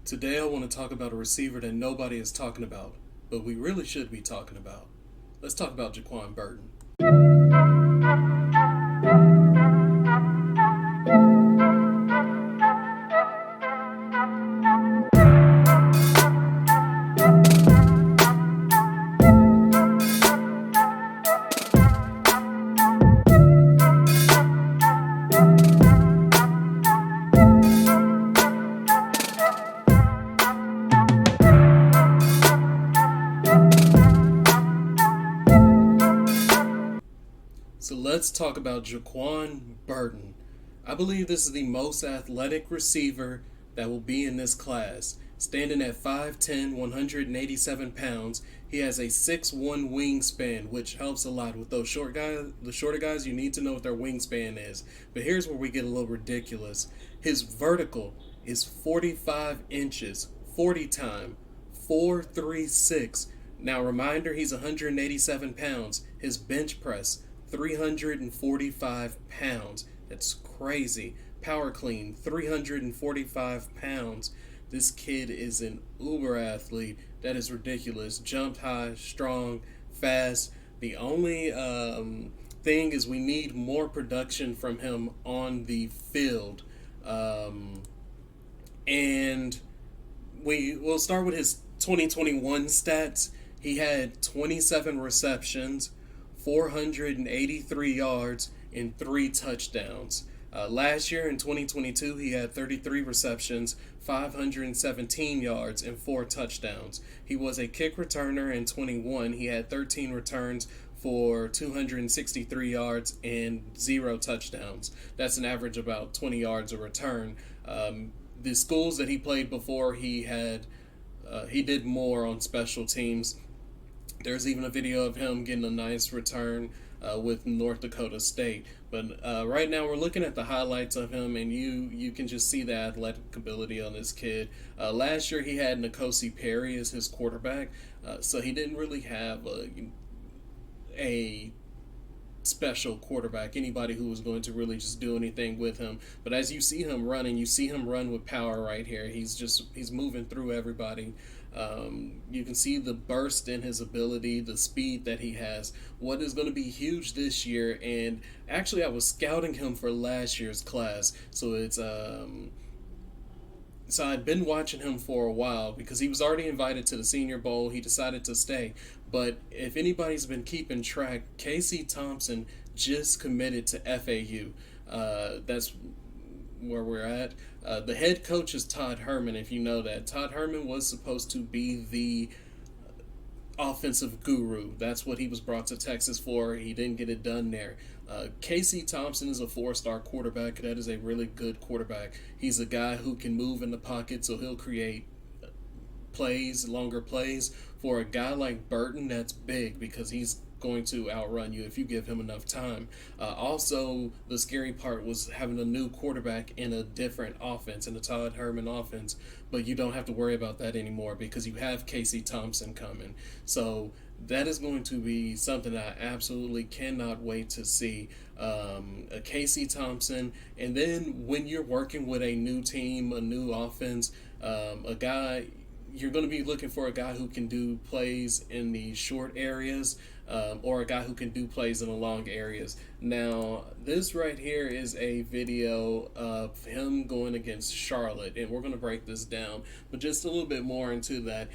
Today I want to talk about a receiver that nobody is talking about, but we really should be talking about. Let's talk about JeQuan Burton. So let's talk about JeQuan Burton. I believe this is the most athletic receiver that will be in this class. Standing at 5'10", 187 pounds, he has a 6'1" wingspan, which helps a lot with those short guys. The shorter guys, you need to know what their wingspan is. But here's where we get a little ridiculous. His vertical is 45 inches, 40 time, 436. Now, reminder, he's 187 pounds. His bench press, 345 pounds. That's crazy. Power clean, 345 pounds. This kid is an uber athlete. That is ridiculous. Jumped high, strong, fast. The only thing is we need more production from him on the field. And we'll start with his 2021 stats. He had 27 receptions, 483 yards, and 3 touchdowns. Last year in 2022, he had 33 receptions, 517 yards, and 4 touchdowns. He was a kick returner in 21. He had 13 returns for 263 yards and 0 touchdowns. That's an average about 20 yards a return. The schools that he played before, he did more on special teams. There's even a video of him getting a nice return with North Dakota State. But right now we're looking at the highlights of him, and you can just see the athletic ability on this kid. Last year he had N'Kosi Perry as his quarterback, so he didn't really have a special quarterback, anybody who was going to really just do anything with him. But as you see him running, you see him run with power right here. He's moving through everybody. You can see the burst in his ability, the speed that he has. What is going to be huge this year, and actually I was scouting him for last year's class, so I'd been watching him for a while because he was already invited to the Senior Bowl. He decided to stay. But if anybody's been keeping track, Casey Thompson just committed to FAU. That's where we're at. The head coach is Todd Herman, if you know that. Todd Herman was supposed to be the offensive guru. That's what he was brought to Texas for. He didn't get it done there. Casey Thompson is a 4-star quarterback. That is a really good quarterback. He's a guy who can move in the pocket, so he'll create longer plays. For a guy like Burton, that's big because he's going to outrun you if you give him enough time. Also, the scary part was having a new quarterback in a different offense, in the Todd Herman offense, but you don't have to worry about that anymore because you have Casey Thompson coming. So that is going to be something I absolutely cannot wait to see. A Casey Thompson, and then when you're working with a new team, a new offense, a guy, you're going to be looking for a guy who can do plays in the short areas, or a guy who can do plays in the long areas. Now, this right here is a video of him going against Charlotte, and we're going to break this down, but just a little bit more into that.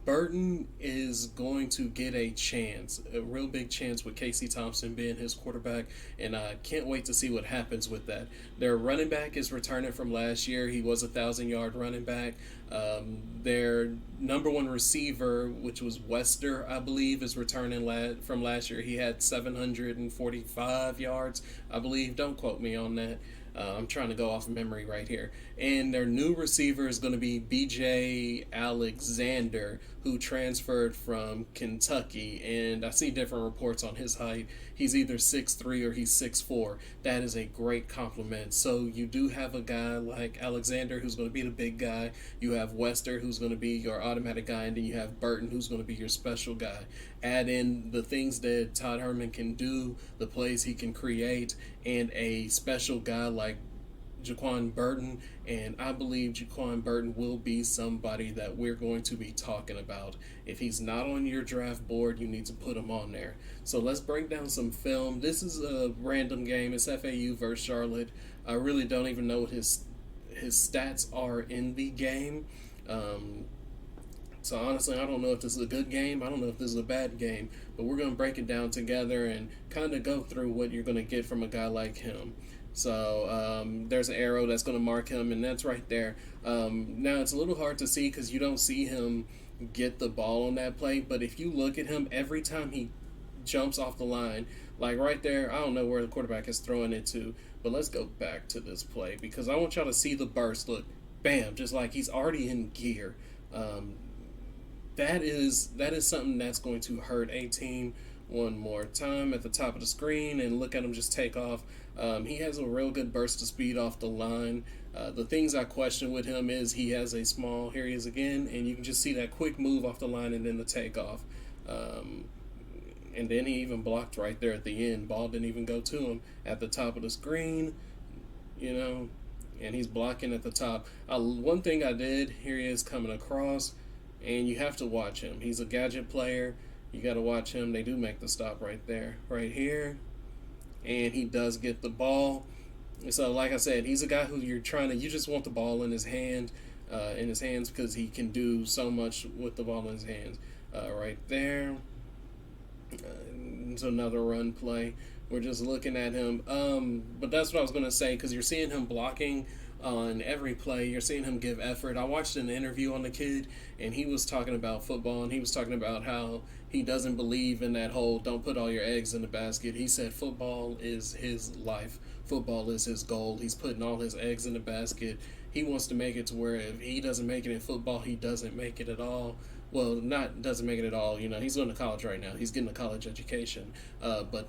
Burton is going to get a chance, a real big chance with Casey Thompson being his quarterback, and I can't wait to see what happens with that. Their running back is returning from last year. He was a 1,000-yard running back. Their number one receiver, which was Wester, I believe, is returning from last year. He had 745 yards, I believe. Don't quote me on that. I'm trying to go off memory right here. And their new receiver is going to be B.J. Alexander, who transferred from Kentucky. And I see different reports on his height. He's either 6'3" or he's 6'4". That is a great compliment. So you do have a guy like Alexander who's going to be the big guy. You have Wester who's going to be your automatic guy. And then you have Burton who's going to be your special guy. Add in the things that Todd Herman can do, the plays he can create, and a special guy like JeQuan Burton, and I believe JeQuan Burton will be somebody that we're going to be talking about. If he's not on your draft board, you need to put him on there. So let's break down some film. This is a random game. It's FAU versus Charlotte. I really don't even know what his stats are in the game. Um, so honestly, I don't know if this is a good game. I don't know if this is a bad game. But we're going to break it down together and kind of go through what you're going to get from a guy like him. So there's an arrow that's going to mark him, and that's right there. Now it's a little hard to see because you don't see him get the ball on that play. But if you look at him, every time he jumps off the line, like right there, I don't know where the quarterback is throwing it to. But let's go back to this play because I want y'all to see the burst. Look, bam, just like he's already in gear. Um, that is something that's going to hurt a team. One more time at the top of the screen and look at him just take off. He has a real good burst of speed off the line. The things I question with him is he has a small, here he is again, and you can just see that quick move off the line and then the takeoff. And then he even blocked right there at the end. Ball didn't even go to him at the top of the screen, you know, and he's blocking at the top. One thing I did, here he is coming across, and you have to watch him. He's a gadget player. You got to watch him. They do make the stop right there, right here. And he does get the ball. So, like I said, he's a guy who you just want the ball in his hands because he can do so much with the ball in his hands. Right there. It's another run play. We're just looking at him. But that's what I was going to say because you're seeing him blocking on every play. You're seeing him give effort. I watched an interview on the kid, and he was talking about football, and he was talking about how he doesn't believe in that whole don't put all your eggs in the basket. He said football is his life. Football is his goal. He's putting all his eggs in the basket. He wants to make it to where if he doesn't make it in football, he doesn't make it at all. Well, not doesn't make it at all. You know, he's going to college right now. He's getting a college education. But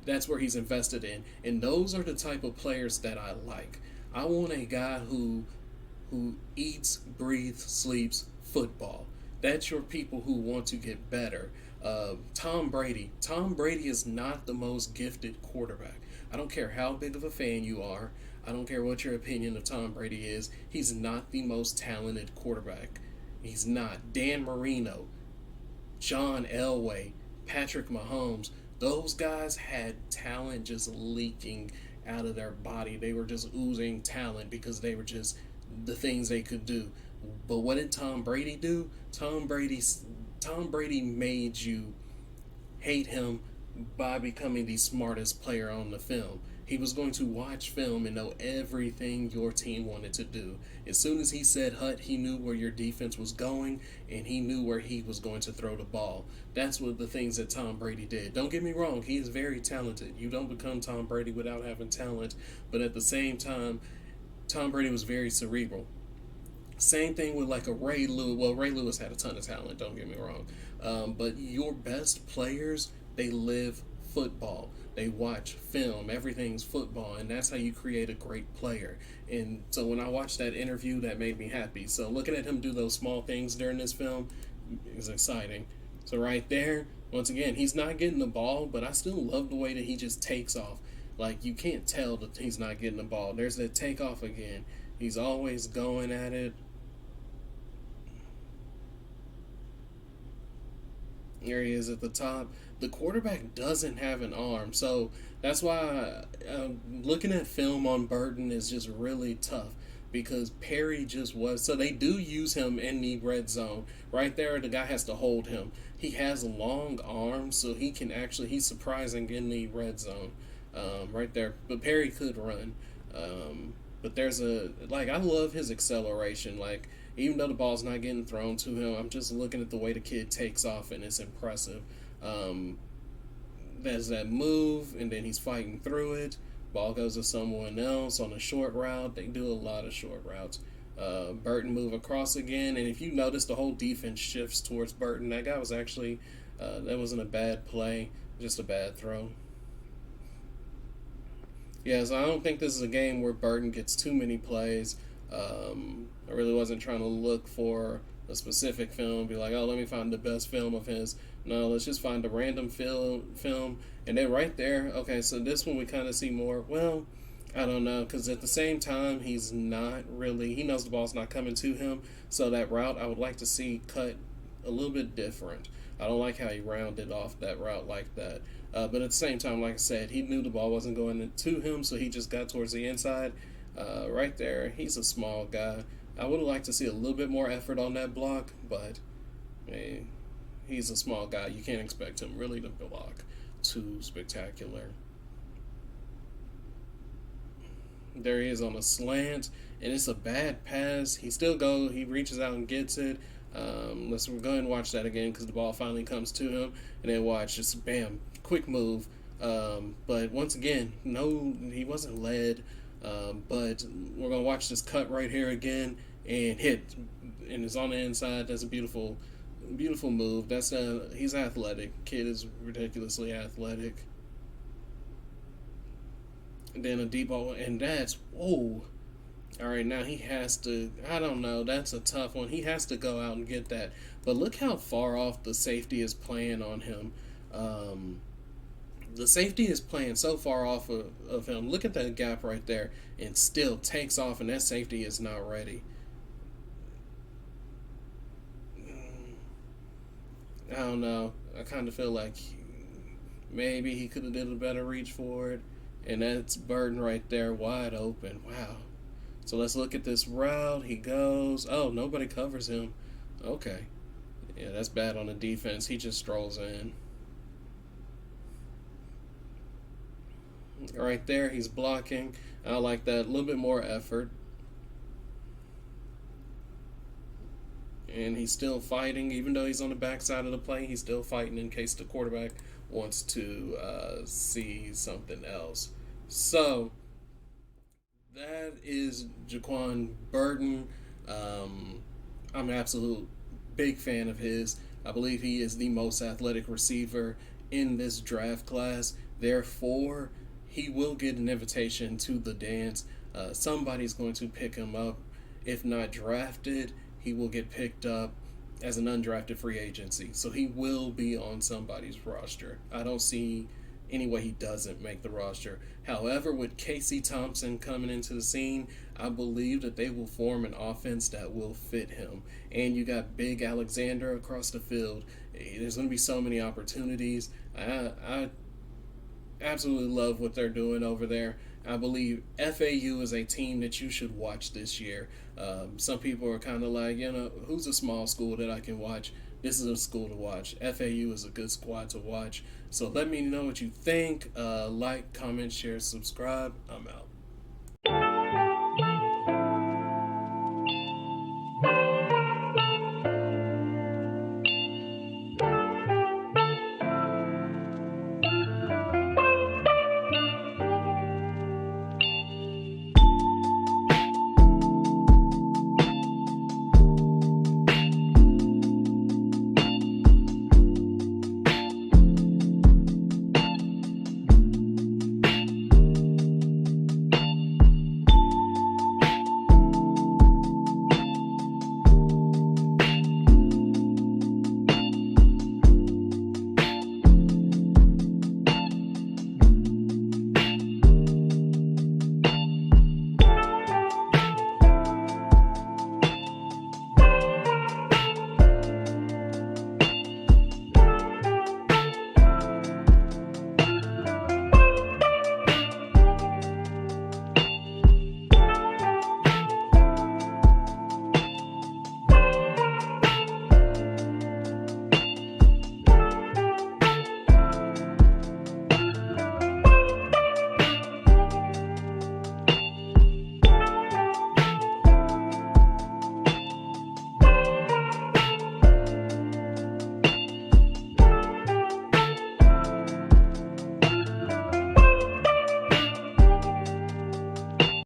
that's where he's invested in. And those are the type of players that I like. I want a guy who eats, breathes, sleeps football. That's your people who want to get better. Tom Brady. Tom Brady is not the most gifted quarterback. I don't care how big of a fan you are. I don't care what your opinion of Tom Brady is. He's not the most talented quarterback. He's not. Dan Marino, John Elway, Patrick Mahomes. Those guys had talent just leaking out of their body. They were just oozing talent because they were just the things they could do. But what did Tom Brady do? Tom Brady made you hate him by becoming the smartest player on the film. He was going to watch film and know everything your team wanted to do. As soon as he said hut, he knew where your defense was going, and he knew where he was going to throw the ball. That's what the things that Tom Brady did. Don't get me wrong, he is very talented. You don't become Tom Brady without having talent, but at the same time, Tom Brady was very cerebral. Same thing with like a Ray Lewis. Well, Ray Lewis had a ton of talent, don't get me wrong. But your best players, they live football. They watch film. Everything's football, and that's how you create a great player. And so when I watched that interview, that made me happy. So looking at him do those small things during this film is exciting. So right there, once again, he's not getting the ball, but I still love the way that he just takes off. Like, you can't tell that he's not getting the ball. There's that takeoff again. He's always going at it. There he is at the top. The quarterback doesn't have an arm, so that's why looking at film on Burton is just really tough because Perry just was. So they do use him in the red zone. Right there, the guy has to hold him. He has long arms, so he can actually, he's surprising in the red zone right there. But Perry could run. But there's I love his acceleration. Like, even though the ball's not getting thrown to him, I'm just looking at the way the kid takes off, and it's impressive. There's that move, and then he's fighting through it. Ball goes to someone else on a short route. They do a lot of short routes. Burton move across again, and if you notice, the whole defense shifts towards Burton. That guy was actually, that wasn't a bad play, just a bad throw. Yeah, so I don't think this is a game where Burton gets too many plays. I really wasn't trying to look for a specific film, be like, oh, let me find the best film of his. No, let's just find a random film. And then right there, okay, so this one we kind of see more. Well, I don't know, because at the same time, he's not really. He knows the ball's not coming to him, so that route I would like to see cut a little bit different. I don't like how he rounded off that route like that. But at the same time, like I said, he knew the ball wasn't going to him, so he just got towards the inside. Right there, he's a small guy. I would have liked to see a little bit more effort on that block, but hey, he's a small guy. You can't expect him really to block too spectacular. There he is on a slant, and it's a bad pass. He reaches out and gets it. Let's go ahead and watch that again because the ball finally comes to him, and then watch, just bam, quick move. But once again, no, he wasn't led. But we're gonna watch this cut right here again and hit, and it's on the inside. That's a beautiful, beautiful move. He's athletic. Kid is ridiculously athletic. And then a deep ball, and that's whoa. All right, now he has to. I don't know. That's a tough one. He has to go out and get that. But look how far off the safety is playing on him. The safety is playing so far off of him. Look at that gap right there, and still takes off, and that safety is not ready. I don't know. I kind of feel like maybe he could have did a better reach for it, and that's Burton right there, wide open. Wow. So let's look at this route. He goes. Oh, nobody covers him. Okay. Yeah, that's bad on the defense. He just strolls in. Right there, he's blocking. I like that. A little bit more effort. And he's still fighting. Even though he's on the backside of the play, he's still fighting in case the quarterback wants to see something else. So, that is JeQuan Burton. I'm an absolute big fan of his. I believe he is the most athletic receiver in this draft class. Therefore, he will get an invitation to the dance. Somebody's going to pick him up. If not drafted, he will get picked up as an undrafted free agency. So he will be on somebody's roster. I don't see any way he doesn't make the roster. However, with Casey Thompson coming into the scene, I believe that they will form an offense that will fit him. And you got Big Alexander across the field. There's going to be so many opportunities. I absolutely love what they're doing over there. I believe FAU is a team that you should watch this year. Some people are kind of like, who's a small school that I can watch? This is a school to watch. FAU is a good squad to watch. So let me know what you think. Like, comment, share, subscribe. I'm out.